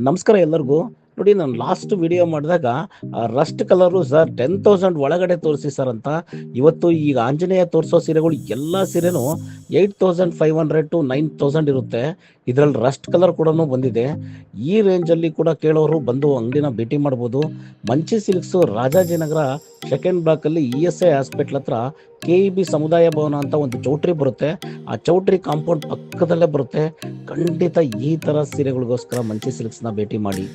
ನಮಸ್ಕಾರ ಎಲ್ಲರಿಗೂ. ನೋಡಿ, ನಾನು ಲಾಸ್ಟ್ ವಿಡಿಯೋ ಮಾಡಿದಾಗ ರಸ್ಟ್ ಕಲರು ಸರ್ 10,000 ಒಳಗಡೆ ತೋರಿಸಿ ಸರ್ ಅಂತ. ಇವತ್ತು ಈಗ ಆಂಜನೇಯ ತೋರಿಸೋ ಸೀರೆಗಳು ಎಲ್ಲ ಸೀರೆನೂ 8,500 ಟು 9,000 ಇರುತ್ತೆ. ಇದರಲ್ಲಿ ರಸ್ಟ್ ಕಲರ್ ಕೂಡ ಬಂದಿದೆ. ಈ ರೇಂಜಲ್ಲಿ ಕೂಡ ಕೇಳೋರು ಬಂದು ಅಂಗಡಿನ ಭೇಟಿ ಮಾಡ್ಬೋದು. ಮಂಚಿ ಸಿಲ್ಕ್ಸು ರಾಜಾಜಿನಗರ ಸೆಕೆಂಡ್ ಬ್ಲಾಕಲ್ಲಿ ESI ಹಾಸ್ಪಿಟ್ಲ್ ಹತ್ರ KEB ಸಮುದಾಯ ಭವನ ಅಂತ ಒಂದು ಚೌಟ್ರಿ ಬರುತ್ತೆ. ಆ ಚೌಟ್ರಿ ಕಾಂಪೌಂಡ್ ಪಕ್ಕದಲ್ಲೇ ಬರುತ್ತೆ. ಖಂಡಿತ ಈ ಥರ ಸೀರೆಗಳಿಗೋಸ್ಕರ ಮಂಚಿ ಸಿಲ್ಕ್ಸ್ನ ಭೇಟಿ ಮಾಡಿ.